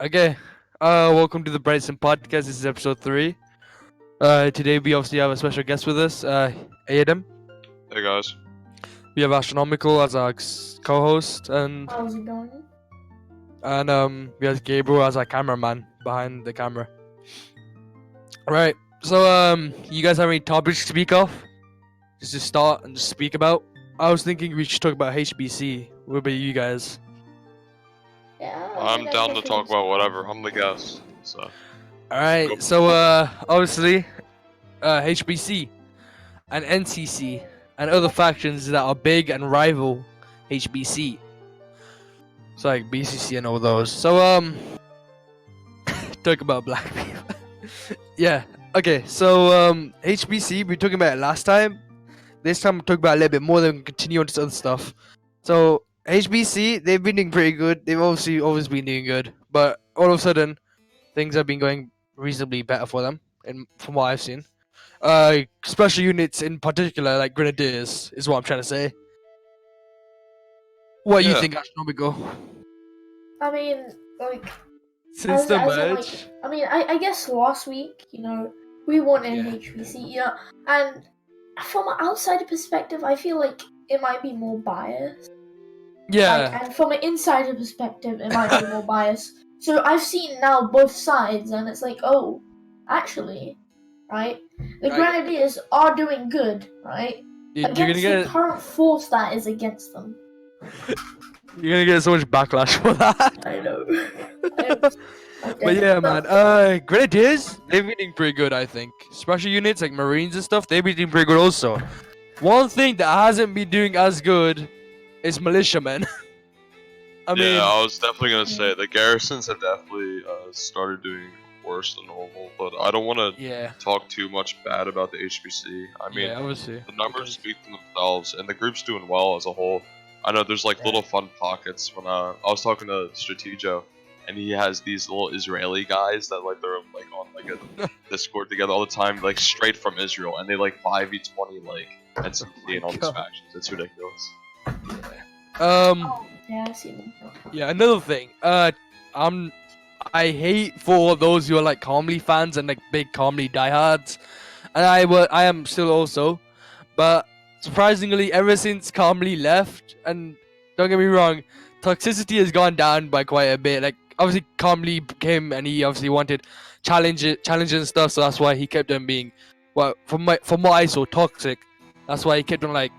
Okay. Welcome to the Brightson podcast. This is episode 3. Today we obviously have a special guest with us, Ayedim. Hey guys. We have Astronomical as our co-host, How's it going? we have Gabriel as our cameraman behind the camera. Right. So you guys have any topics to speak of? Just to start and just speak about. I was thinking we should talk about HBC. What about you guys? Yeah. I'm down to talk about whatever. I'm the guest. So All right. So obviously, HBC and NCC and other factions that are big and rival HBC. It's like BCC and all those. So talk about black people. Yeah. Okay. So HBC, we were talking about it last time. This time we're talking about a little bit more. Then continue on to other stuff. So HBC, they've been doing pretty good. They've obviously always been doing good, but all of a sudden, things have been going reasonably better for them, from what I've seen. Special units in particular, like Grenadiers, is what I'm trying to say. What do you think, Astronomical? I mean, like, Since the as in, merge? I guess last week, we won in Yeah. HBC, and from an outsider perspective, I feel like it might be more biased. Yeah. And from an insider perspective, it might be more biased. So I've seen now both sides, and it's like, oh, actually, right? The Right. Grenadiers are doing good, right? You're gonna Against the get current force that is against them. so much backlash for that. I know. But yeah, man. Grenadiers, they've been doing pretty good, I think. Special units like Marines and stuff, they've been doing pretty good also. One thing that hasn't been doing as good is militiamen. I mean, yeah, I was definitely gonna say the garrisons have definitely started doing worse than normal, but I don't want to yeah, talk too much bad about the HBC. I mean, yeah, obviously. the numbers speak for themselves, and the group's doing well as a whole. I know there's like Yeah. little fun pockets. When I was talking to Stratejo, and he has these little Israeli guys that like they're like on like a Discord together all the time, like straight from Israel, and they like 5v20 like NCT and all these God. factions. It's ridiculous. Oh, yeah, I see them. Yeah, another thing. I hate for those who are like Calmly fans and like big Calmly diehards, and I am still also, but surprisingly, ever since Calmly left, and don't get me wrong, toxicity has gone down by quite a bit. Like obviously, Calmly came and he obviously wanted challenges and stuff, so that's why he kept on being, well, from what I saw, toxic. That's why he kept on like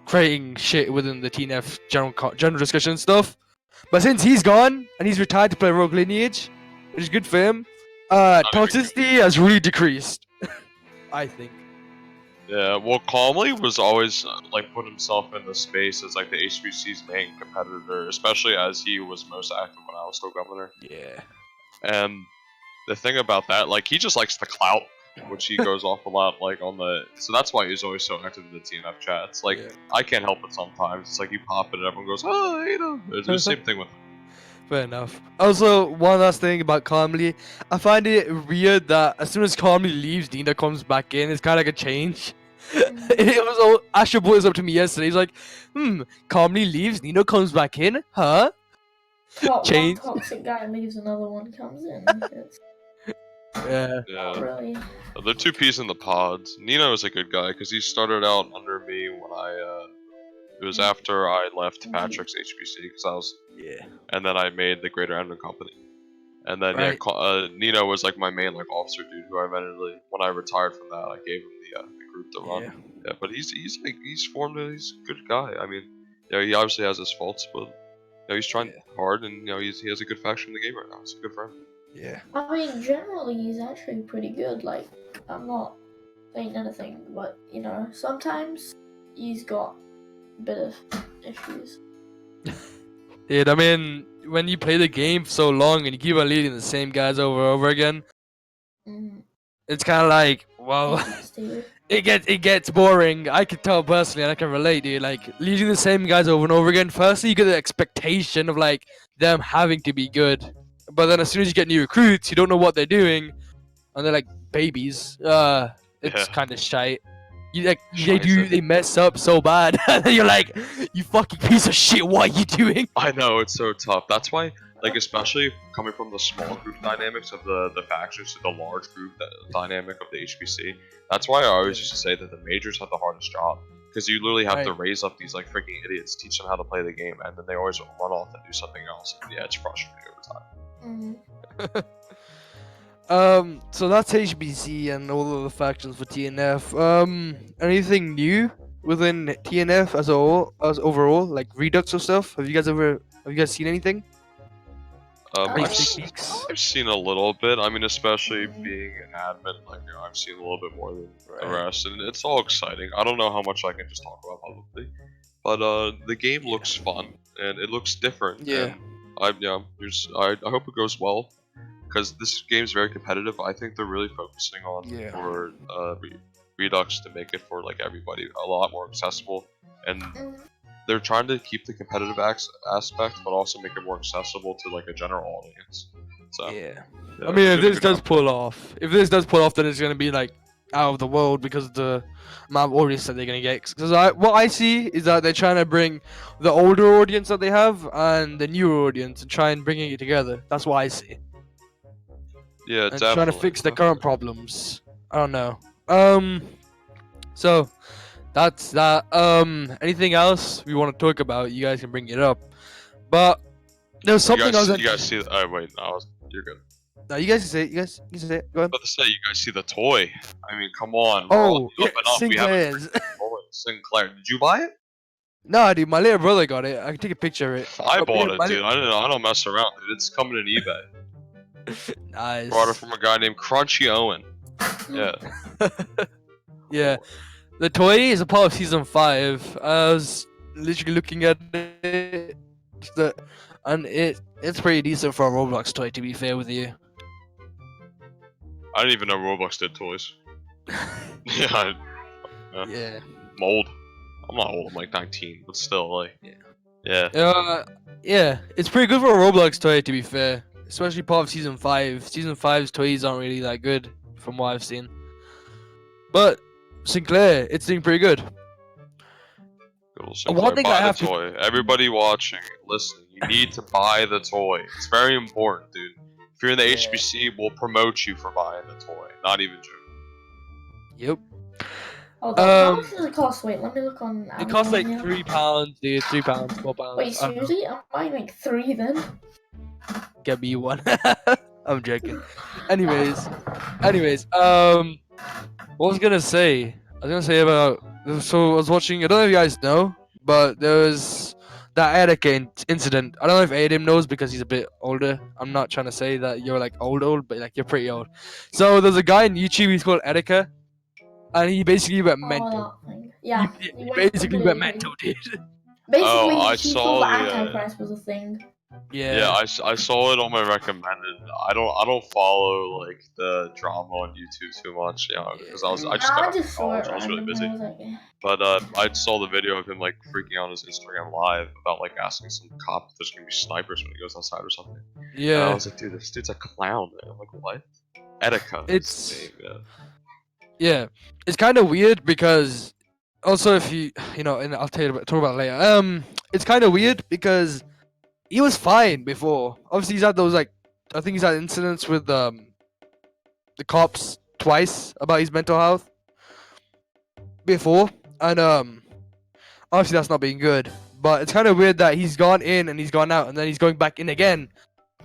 creating shit within the TNF general discussion and stuff. But since he's gone and he's retired to play Rogue Lineage, which is good for him, toxicity has really decreased. I think. Yeah, well, Calmly was always like put himself in the space as like the HBC's main competitor, especially as he was most active when I was still governor. Yeah. And the thing about that, like, he just likes the clout, which he goes off a lot, like on the. So that's why he's always so active in the TNF chats. Like, Yeah. I can't help it sometimes. It's like you pop it and everyone goes, oh, It's the same thing with. Fair enough. Also, one last thing about Calmly. I find it weird that as soon as Calmly leaves, Dina comes back in. It's kind of like a change. It was all Asher brought this up to me yesterday. He's like, Calmly leaves, Nino comes back in, huh? One Change. toxic guy leaves, another one comes in. It's Yeah. not really. They're two peas in the pods. Nino is a good guy because he started out under me when it was after I left Patrick's HBC because I was. Yeah. And then I made the Greater Emden Company. And then Right. Nino was like my main like officer dude who I eventually, when I retired from that, I gave him the group to run. Yeah. Yeah, but he's formed he's a good guy. I mean, he obviously has his faults, but he's trying hard, and he has a good faction in the game right now. It's good for him. Yeah. I mean, generally, he's actually pretty good. Like, I'm not saying anything, but, sometimes he's got a bit of issues. Dude, I mean, when you play the game for so long and you keep on leading the same guys over and over again, it's kind of like, well, it gets boring. I can tell personally, and I can relate, dude. Like, leading the same guys over and over again, firstly, you get the expectation of, like, them having to be good. But then as soon as you get new recruits, you don't know what they're doing, and they're like babies. It's kind of shite. They mess up so bad, and then you're like, you fucking piece of shit, what are you doing? I know, it's so tough. That's why like especially coming from the small group dynamics of the factions to the large group dynamic of the HBC. That's why I always used to say that the majors have the hardest job, because you literally have to Right. raise up these like freaking idiots, teach them how to play the game, and then they always run off and do something else. And yeah, it's frustrating over time. So that's HBC and all of the factions for TNF. Anything new within TNF as a whole, as overall, like Redux or stuff? Have you guys seen anything? Any I've, sneak peeks? I've seen a little bit. I mean, especially Mhm. being an admin, like I've seen a little bit more than the Right. rest, and it's all exciting. I don't know how much I can just talk about publicly, but the game looks fun and it looks different. Yeah. And I hope it goes well, because this game's very competitive. I think they're really focusing on Yeah. for Redux to make it for like everybody a lot more accessible, and they're trying to keep the competitive aspect, but also make it more accessible to like a general audience. So Yeah. yeah, I mean, they're if doing a this good does job. pull off, then it's gonna be like out of the world because of the amount of audience that they're gonna get. Because what I see is that they're trying to bring the older audience that they have and the newer audience and try and bringing it together. That's what I see. Yeah, And definitely. trying to fix the current problems. I don't know. So that's that. Anything else we want to talk about? You guys can bring it up. But there's something I was. You guys see? Oh wait, no, you're good. No, you guys can say it. You can say it. Go ahead. About to say, you guys see the toy? I mean, come on, we're all Oh, yeah, up and up. We haven't Sinclair's. toy. Sinclair, did you buy it? No, dude, my little brother got it. I can take a picture of it. I But bought yeah, it, my dude. I don't mess around, dude. It's coming in eBay. Nice. Brought it from a guy named Crunchy Owen. Yeah. Yeah, the toy is a part of season 5. I was literally looking at it, and it's pretty decent for a Roblox toy. To be fair with you. I didn't even know Roblox did toys. Yeah. Yeah. I'm old. I'm not old. I'm like 19, but still, like. Yeah. Yeah. Yeah, it's pretty good for a Roblox toy. To be fair, especially part of season 5. Season 5's toys aren't really that good from what I've seen. But Sinclair, it's doing pretty good. Good One old thing Sinclair, I buy have the to- toy. Everybody watching, listen. You need to buy the toy. It's very important, dude. If you're in the Yeah. HBC, we'll promote you for buying the toy. Not even joking. Yep. Hold on, how much does it cost? Wait, let me look on Amazon. It costs like now. £3, dude. £3, £4. Wait, I don't know. seriously? I'm buying like 3 then? Get me one. I'm joking. Anyways, what was I gonna say? I was gonna say about. So I was watching. I don't know if you guys know, but there was that Attica incident. I don't know if Ayedim knows because he's a bit older. I'm not trying to say that you're like old, but like you're pretty old. So there's a guy on YouTube. He's called Attica, and he basically went mental. Oh, that thing. Yeah. He basically went mental, dude. Basically, I he saw thought the the, Antichrist was a thing. Yeah, I saw it on my recommended. I don't follow like the drama on YouTube too much, you know, because I just Nah, got I out from just saw it college. I was really randomly. busy. I was like, eh. But I saw the video of him like freaking out on his Instagram live about like asking some cop if there's gonna be snipers when he goes outside or something. And I Yeah. was like, dude, this dude's a clown, man. I'm like, what? Etika. It's- his name, yeah. Yeah, it's kind of weird because also if you know, and I'll tell you talk about it later. It's kind of weird because he was fine before. Obviously, he's had those like I think he's had incidents with the cops twice about his mental health before, and obviously that's not being good. But it's kind of weird that he's gone in and he's gone out and then he's going back in again,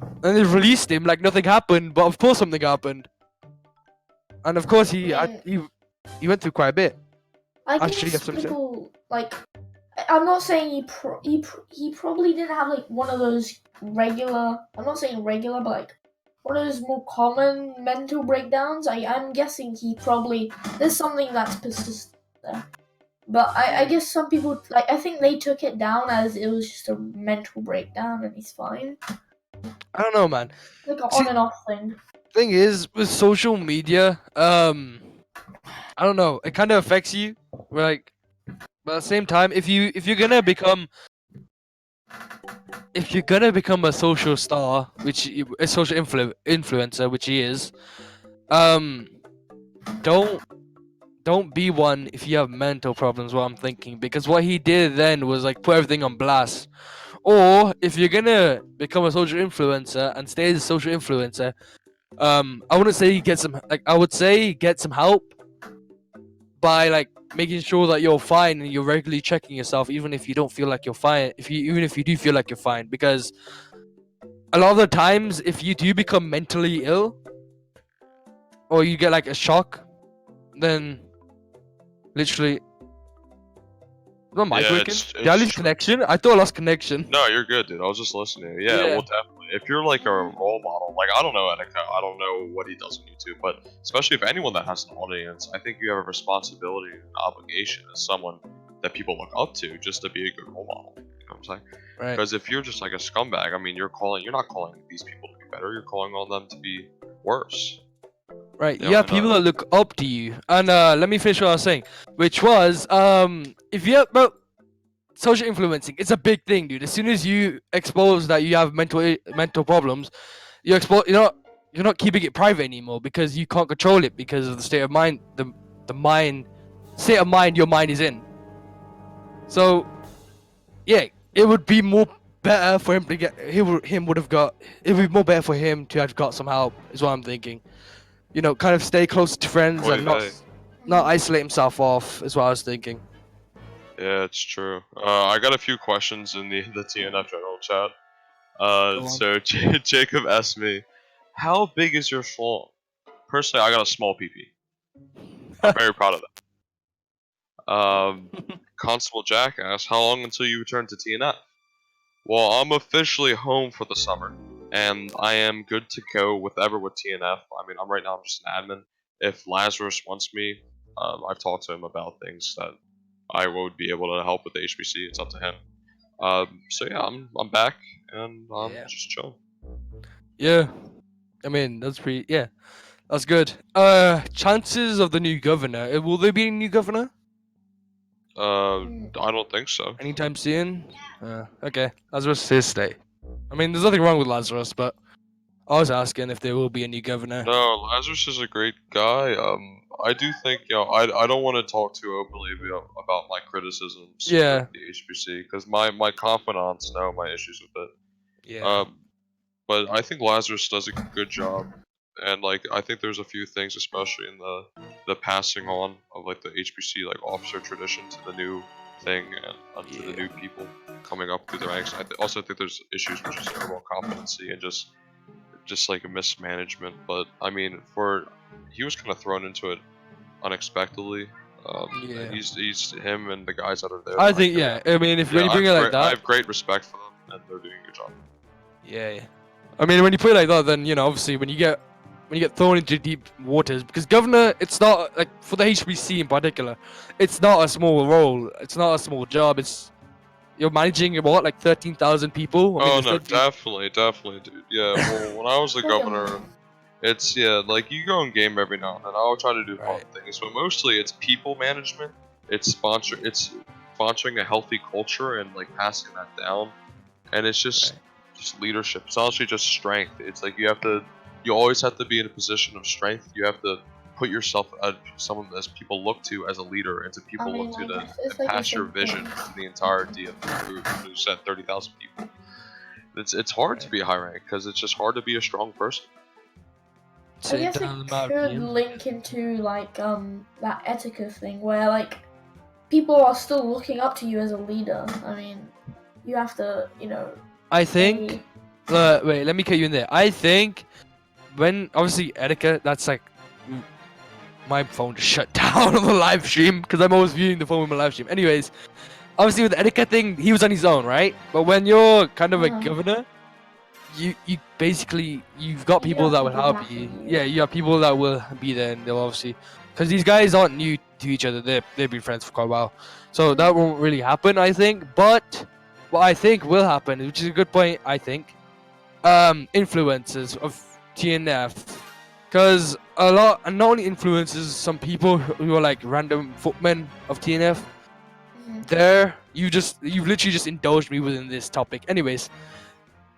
and they've released him like nothing happened. But of course something happened. And of course he went through quite a bit. I Actually, think you have something to say? people like. I'm not saying he probably didn't have like one of those regular. I'm not saying regular, but like one of those more common mental breakdowns. I'm guessing he probably there's something that's persistent there. But I guess some people like I think they took it down as it was just a mental breakdown and he's fine. I don't know, man. Like an See- on and off thing. Thing is with social media, I don't know. It kind of affects you, like. But at the same time, if you're gonna become a social star, a social influencer, which he is, don't be one if you have mental problems. What I'm thinking, because what he did then was like put everything on blast. Or if you're gonna become a social influencer and stay as a social influencer, I wouldn't say get some like I would say get some help by like making sure that you're fine and you're regularly checking yourself, even if you don't feel like you're fine. Even if you do feel like you're fine, because a lot of the times, if you do become mentally ill or you get like a shock, then literally. Is my mic Yeah, working? Did I lose connection? I thought I lost connection. No, you're good, dude. I was just listening. Yeah, well, definitely. If you're like a role model, like I don't know Etika, I don't know what he does on YouTube, but especially if anyone that has an audience, I think you have a responsibility and obligation as someone that people look up to, just to be a good role model. You know what I'm saying? Right. Because if you're just like a scumbag, I mean, you're not calling these people to be better. You're calling on them to be worse. Right, You you know, have people that look up to you, and let me finish what I was saying, which was if you have, bro, social influencing, it's a big thing, dude. As soon as you expose that you have mental problems, you're not keeping it private anymore because you can't control it because of the state of mind state of mind your mind is in. So yeah, it would be more better for him to get it would be more better for him to have got some help, is what I'm thinking. You know, kind of stay close to friends Wait, and hey. not isolate himself off, is what I was thinking. Yeah, it's true. I got a few questions in the TNF general chat. Go on. So Jacob asked me, "How big is your schlong?" Personally, I got a small PP. I'm very proud of that. Constable Jack asked, "How long until you return to TNF?" Well, I'm officially home for the summer, and I am good to go with TNF. I mean, right now I'm just an admin. If Lazarus wants me, I've talked to him about things that I would be able to help with the HBC. It's up to him. So yeah, I'm back and I'm just chilling. Yeah, I mean that's that's good. Chances of the new governor. Will there be a new governor I don't think so. anytime soon? Okay, Lazarus is stay. I mean, there's nothing wrong with Lazarus, but I was asking if there will be a new governor. No, Lazarus is a great guy. I do think I don't want to talk too openly about my criticisms Yeah. with the HBC because my confidants know my issues with it. Yeah. But I think Lazarus does a good job, and like I think there's a few things, especially in the passing on of like the HBC like officer tradition to the new thing and to the new people coming up through the ranks. I also think there's issues with just overall competency and just like a mismanagement. But I mean, he was kind of thrown into it unexpectedly. And he's him and the guys that are there. I think I mean, when you bring it like that, I have great respect for them, and they're doing a good job. Yeah. I mean, when you put it like that, then obviously when you get thrown into deep waters, because governor, it's not like for the HBC in particular, it's not a small role. It's not a small job. You're managing what, like 13,000 people. I mean, no, definitely, dude. Yeah. Well, when I was the governor, it's like you go in game every now and then. I'll try to do fun things, but mostly it's people management. It's sponsoring a healthy culture and like passing that down, and it's just leadership. It's honestly just strength. It's like you always have to be in a position of strength. You have to put yourself as someone that people look to as a leader, and to people look to and pass your vision to the entirety of the group. You said 30,000 people. It's hard to be a high rank because it's just hard to be a strong person. I guess it could link into like that etiquette thing where like people are still looking up to you as a leader. I mean, you have to, I think. Wait, let me cut you in there. I think when obviously etiquette, that's like my phone just shut down on the live stream because I'm always viewing the phone with my live stream. Anyways, obviously with the etiquette thing, he was on his own, right? But when you're kind of a governor, you basically you've got people that will help you. Yeah, you have people that will be there, and they'll obviously, because these guys aren't new to each other. They've been friends for quite a while, so that won't really happen, I think. But what I think will happen, which is a good point, I think, influencers of TNF, because a lot, and not only influencers, some people who are like random footmen of TNF. You've literally just indulged me within this topic. Anyways,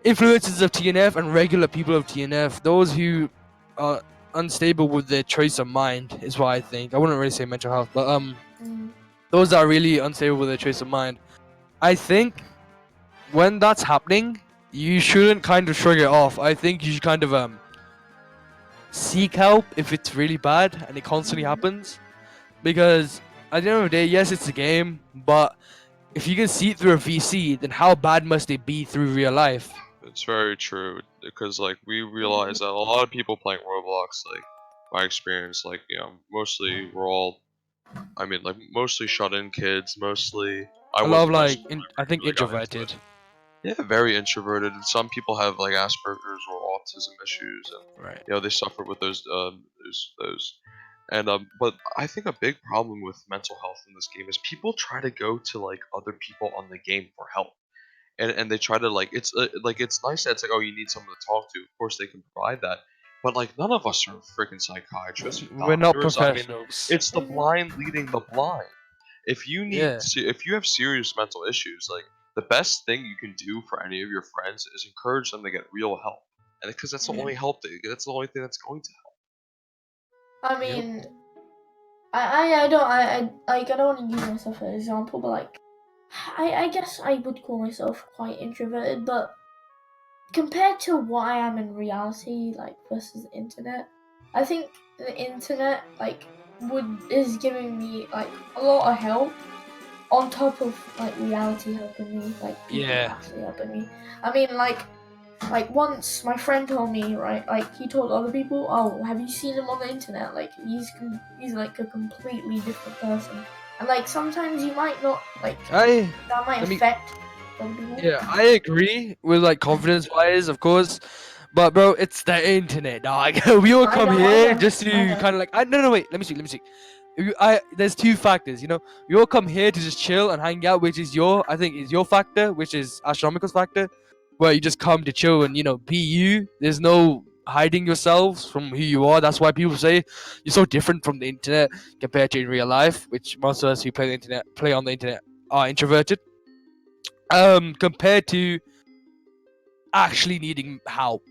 influencers of TNF and regular people of TNF, those who are unstable with their choice of mind, is what I think. I wouldn't really say mental health, but those that are really unstable with their choice of mind, I think when that's happening, you shouldn't kind of shrug it off. I think you should kind of seek help if it's really bad and it constantly happens. Because at the end of the day, yes, it's a game, but if you can see it through a VC, then how bad must it be through real life? It's very true because like we realize that a lot of people playing Roblox, like my experience, like mostly we're all, I mean, like mostly shut-in kids, mostly. I A lot of wasn't personally when I think really got into it. introverted. Yeah, very introverted. And some people have like Asperger's or autism issues, and Right. they suffer with those. And but I think a big problem with mental health in this game is people try to go to like other people on the game for help, and they try to like it's nice that it's like, oh, you need someone to talk to. Of course, they can provide that, but like none of us are freaking psychiatrists or We're not doctors. I mean, professionals. it's the blind leading the blind. If you Yeah. if you have serious mental issues, like the best thing you can do for any of your friends is encourage them to get real help, and because that's the only help that's the only thing that's going to help. I Yep. mean, I don't want to use myself as an example, but like, I guess I would call myself quite introverted, but compared to what I am in reality, like versus the internet, I think the internet like is giving me like a lot of help on top of like reality helping me, like people Yeah. actually helping me. I mean, like once my friend told me, right, like he told other people, oh, have you seen him on the internet? Like he's like a completely different person, and like sometimes you might not like I that might I mean, affect other people. yeah, I agree with like confidence wise, of course. But bro, it's the internet, dog. We all come here just I to know. kind of like. No, wait. Let me see. There's two factors. We all come here to just chill and hang out, which is I think is your factor, which is Astronomical's factor, where you just come to chill and be you. There's no hiding yourselves from who you are. That's why people say you're so different from the internet compared to in real life, which most of us who play on the internet are introverted. Compared to actually needing help.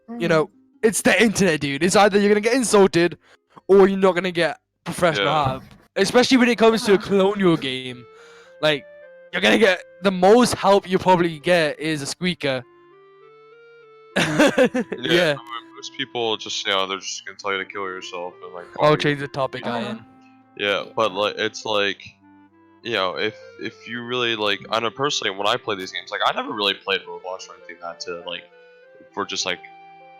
Mhm. It's the internet, dude. It's either you're gonna get insulted or you're not gonna get professional Yeah, help. Especially when it comes to a Uh-huh. colonial game. Like, you're gonna get the most help you probably get is a squeaker. yeah. Yeah. Most people just they're just gonna tell you to kill yourself and like call I'll you. change the topic, Uh-huh. Ian. Yeah, Yeah. but like it's like if you really like, I know personally when I play these games, like I never really played Roblox or anything that to like for just like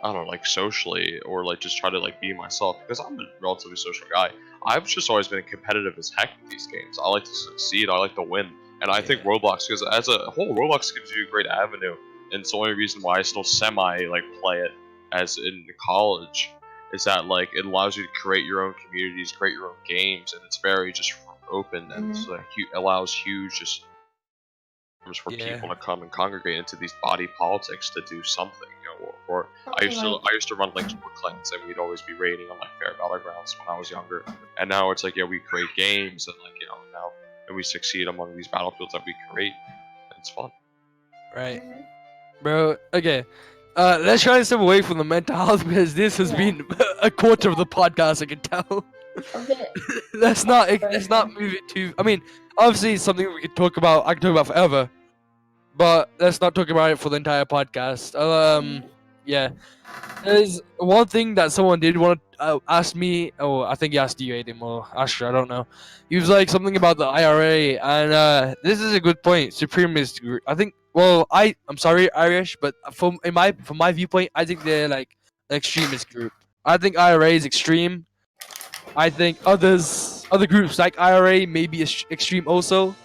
I don't know, like socially or like just try to like be myself because I'm a relatively social guy. I've just always been competitive as heck with these games. I like to succeed. I like to win, and I think Yeah. Roblox, because as a whole, Roblox gives you a great avenue, and it's the only reason why I still semi like play it as in college is that like it allows you to create your own communities, create your own games, and it's very just open and it's Mhm. like allows huge just for Yeah. people to come and congregate into these body politics to do something. Or I mean, like, I used to run like sport clans and we'd always be raiding on like fair battlegrounds when I was younger. And now it's like we create games and like now and we succeed among these battlefields that we create. And it's fun. Right. mhm. Bro, okay. Let's try and step away from the mental health because this has Yeah. been a quarter of the podcast, I can tell. A bit. let's not move it too. I mean, obviously it's something we could talk about. I can talk about forever, but let's not talk about it for the entire podcast. Yeah. There's one thing that someone did want to ask me. Oh, I think he asked you, Ayedim, or Astra. I don't know. He was like something about the IRA, and this is a good point. Supremacist group. I think. Well, I'm sorry, Irish, but from my viewpoint, I think they're like an extremist group. I think IRA is extreme. I think other groups like IRA may be extreme also.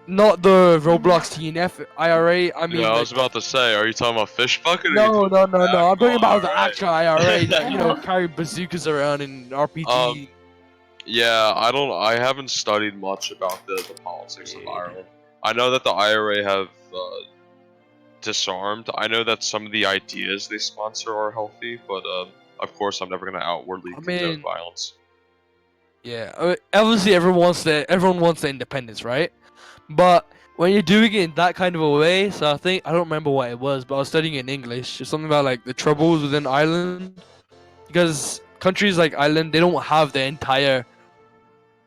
Not the Roblox TNF IRA. I Yeah, mean I like was about to say, are you talking about fish bucket or are you no, talking no, about no, the no. I'm talking actual about the actual IRA that Uh-huh. carry bazookas around in IRA? RPG. Yeah, I haven't studied much about the politics of Dude. Ireland. I know that the IRA have disarmed. I know that some of the ideas they sponsor are healthy, but of course, I'm never going to outwardly I condone mean, violence. yeah. Obviously, everyone wants the independence, right? But when you're doing it in that kind of a way, so I don't remember what it was, but I was studying it in English. It's something about like the troubles within Ireland, because countries like Ireland, they don't have the entire,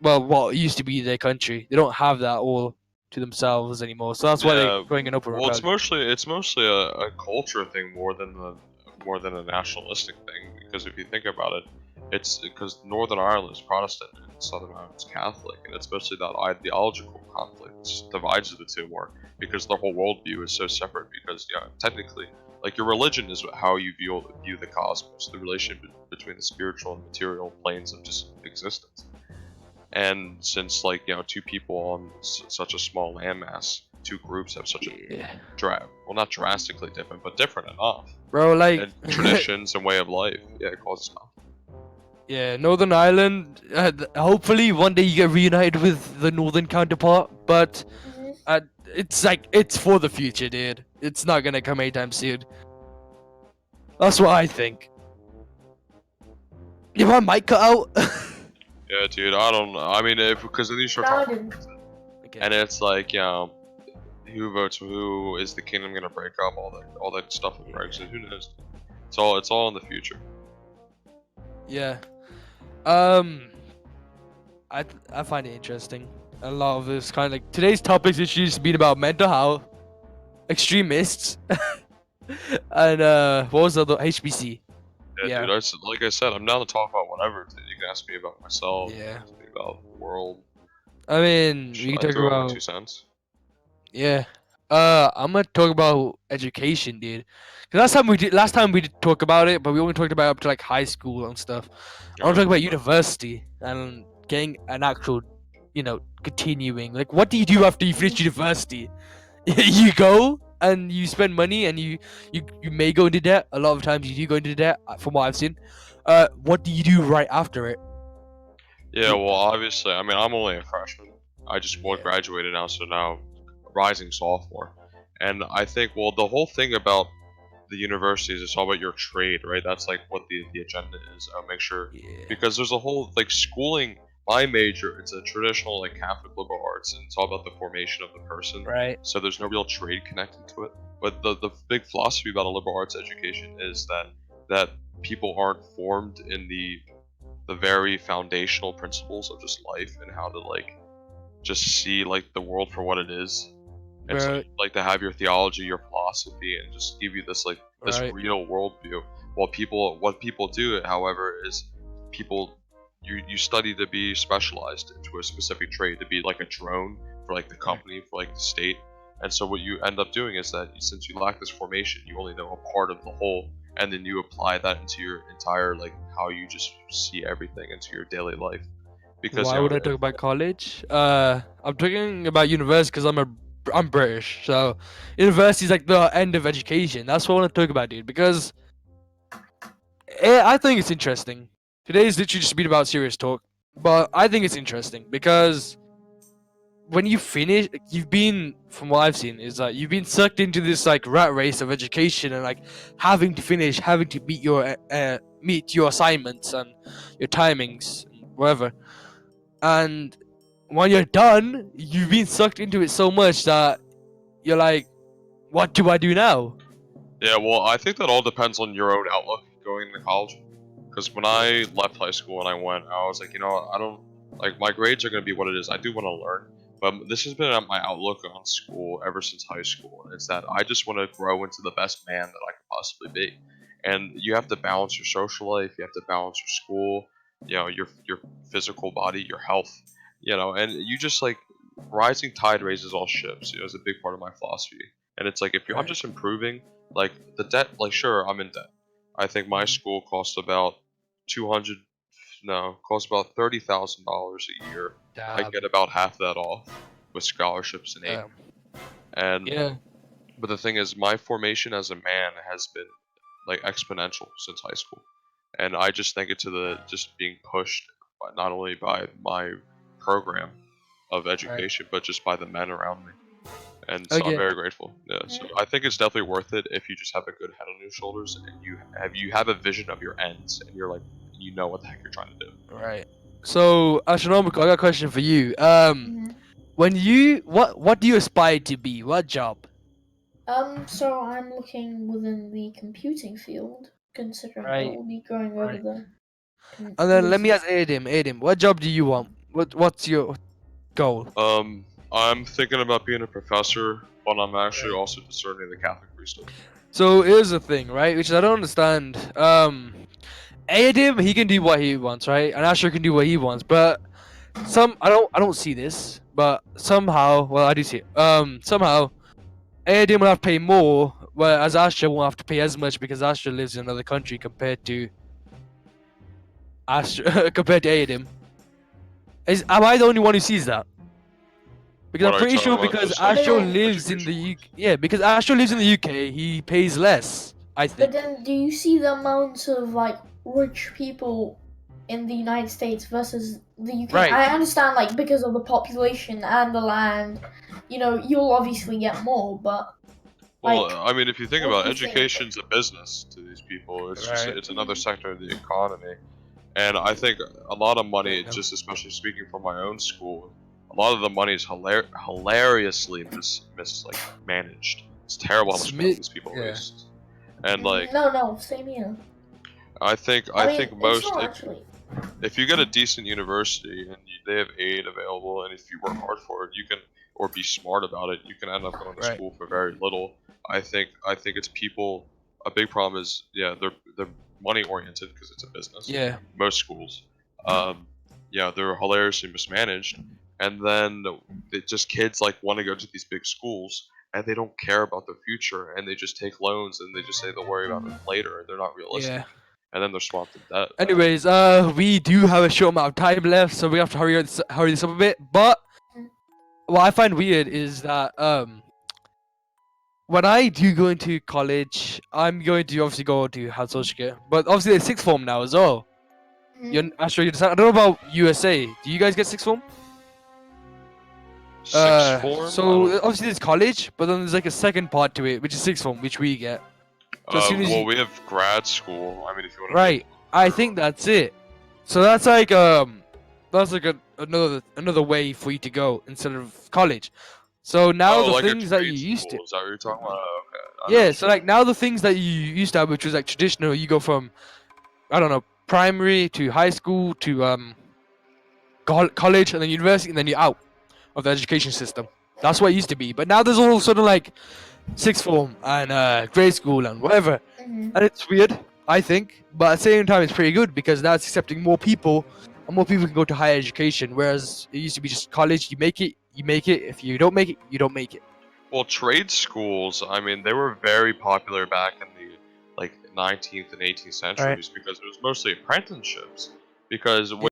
well, what used to be their country. They don't have that all to themselves anymore. So that's why they're Yeah. going in open Well, rebellion. it's mostly a culture thing more than a nationalistic thing. Because if you think about it, it's because Northern Ireland is Protestant and Southern Ireland is Catholic, and it's mostly that ideological conflict divides the two more because the whole worldview is so separate. Because yeah, technically, like your religion is how you view the cosmos, the relationship between the spiritual and material planes of just existence. And since like two people on such a small landmass, two groups have such a Yeah. well, not drastically different, but different enough, Bro, like and traditions and way of life, yeah, it causes conflict. yeah, Northern Ireland. Hopefully, one day you get reunited with the northern counterpart. But Mhm. it's like it's for the future, dude. It's not gonna come anytime soon. That's what I think. You want mic cut out? Yeah, dude, I don't know. I mean, because then you start No, I talking, didn't. Okay. and it's like, who votes for who? Is the kingdom gonna break up? All that stuff with Brexit. Who knows? It's all in the future. Yeah. I find it interesting. A lot of this kind of like today's topics has just been about mental health, extremists, and what was the other HBC? Yeah, Yeah. dude. Like I said, I'm down to talk about whatever. Dude. You can ask me about myself. Yeah. Ask me about the world. I mean, we can I talk throw in my about 2 cents. yeah. I'm gonna talk about education, dude. 'Cause last time we did talk about it, but we only talked about up to like high school and stuff. I want to talk about university and getting an actual, continuing. Like, what do you do after you finish university? You go and you spend money and you may go into debt. A lot of times you do go into debt, from what I've seen. What do you do right after it? Yeah, well, obviously, I mean, I'm only a freshman. I just Yeah. graduated now, so now rising sophomore. And I think, well, the whole thing about the universities is all about your trade, right? That's like what the agenda is. Make sure Yeah. because there's a whole like schooling. My major, it's a traditional like Catholic liberal arts, and it's all about the formation of the person. Right. So there's no real trade connected to it. But the big philosophy about a liberal arts education is that people aren't formed in the very foundational principles of just life and how to like just see like the world for what it is, and so Right. like to have your theology, your philosophy, and just give you this this Right. real worldview. What people do, however, is people you study to be specialized into a specific trade, to be like a drone for like the company, for like the state. And so what you end up doing is that since you lack this formation, you only know a part of the whole, and then you apply that into your entire like how you just see everything into your daily life. Because Why would I talk about college? I'm talking about university because I'm British, so university is like the end of education. That's what I want to talk about, dude. Because I think it's interesting. Today's literally just been about serious talk, but I think it's interesting because when you finish, you've been, from what I've seen, is that you've been sucked into this like rat race of education and like having to finish, having to meet your assignments and your timings, whatever. And when you're done, you've been sucked into it so much that you're like, what do I do now? yeah, well, I think that all depends on your own outlook going into college. Because when I left high school and I went, I was like, I don't like my grades are going to be what it is. I do want to learn, but this has been my outlook on school ever since high school. It's that I just want to grow into the best man that I could possibly be, and you have to balance your social life. You have to balance your school, your physical body, your health, and you just like rising tide raises all ships. It's a big part of my philosophy, and it's like if I'm Right. just improving, like the debt, like sure I'm in debt. I think my school costs about 200 no costs about $30,000 a year. I Damn. get about half that off with scholarships and aid. Damn. And Yeah. but the thing is, my formation as a man has been like exponential since high school, and I just think it's to the just being pushed not only by my program of Right. education but just by the men around me. And so I'm Okay. very grateful. Yeah, so I think it's definitely worth it if you just have a good head on your shoulders and you have a vision of your ends and you're like you know what the heck you're trying to do. Right. So, astronomical, I got a question for you. Mhm. When you what do you aspire to be? What job? So I'm looking within the computing field, considering it Right. will be going over Right. the And then let me recent. ask Ayedim. Ayedim, what job do you want? What's your goal? I'm thinking about being a professor, but I'm actually also discerning the Catholic priesthood. So here's the thing, right? Which I don't understand. Ayedim, he can do what he wants, right? And Asher can do what he wants, but I don't see this, but somehow, well, I do see it. Somehow Ayedim will have to pay more, whereas Asher won't have to pay as much because Asher lives in another country compared to Asher compared to Ayedim. Am I the only one who sees that? Because What I'm are you pretty talking sure about? because Just like Asher But then- lives in the education-wise? UK. Yeah, because Asher lives in the UK, he pays less. I But think. then, do you see the amount of like rich people in the United States versus the UK? Right. I understand, like because of the population and the land, you'll obviously get more. But Well, like, I mean, if you think what about do it, you think? education's a business to these people. It's just Right. it's another sector of the economy, and I think a lot of money, Yeah. just especially speaking from my own school, a lot of the money is hilariously like managed. It's terrible how much money these people Yeah. waste, and like No, same here. I think I I mean, think it's most not actually. if you get a decent university and they have aid available, and if you work hard for it, you can, or be smart about it, you can end up going to Right. school for very little. I think it's people. A big problem is they're money oriented because it's a business. Yeah. Most schools, um, they're hilariously mismanaged, and then just kids like want to go to these big schools and they don't care about their future and they just take loans and they just say they'll worry about it later. They're not realistic, Yeah. and then they're swamped in debt. Anyways, we do have a short amount of time left, so we have to hurry this up a bit. But what I find weird is that when I do go into college, I'm going to obviously go to Hatsoshike, but obviously there's sixth form now as well. Mhm. Actually, I don't know about USA. Do you guys get sixth form? Sixth form? I So don't. obviously there's college, but then there's like a second part to it, which is sixth form, which we get. So as soon as Well, you we have grad school. I mean, if you want to right, I think that's it. So that's like another way for you to go instead of college. So now Oh, the like a things that you trade used to, school. Is that what you're talking about? Oh, okay. I know yeah. what So you like mean. now the things that you used to have, which was like traditional, you go from I don't know primary to high school to college and then university and then you're out of the education system. That's what it used to be. But now there's all sort of like sixth form and grade school and whatever, Mhm. and it's weird, I think, but at the same time it's pretty good because now it's accepting more people and more people can go to higher education, whereas it used to be just college. You make it, you make it. If you don't make it, you don't make it. Well, trade schools. I mean, they were very popular back in the like 19th and 18th Right. centuries because it was mostly apprenticeships. Because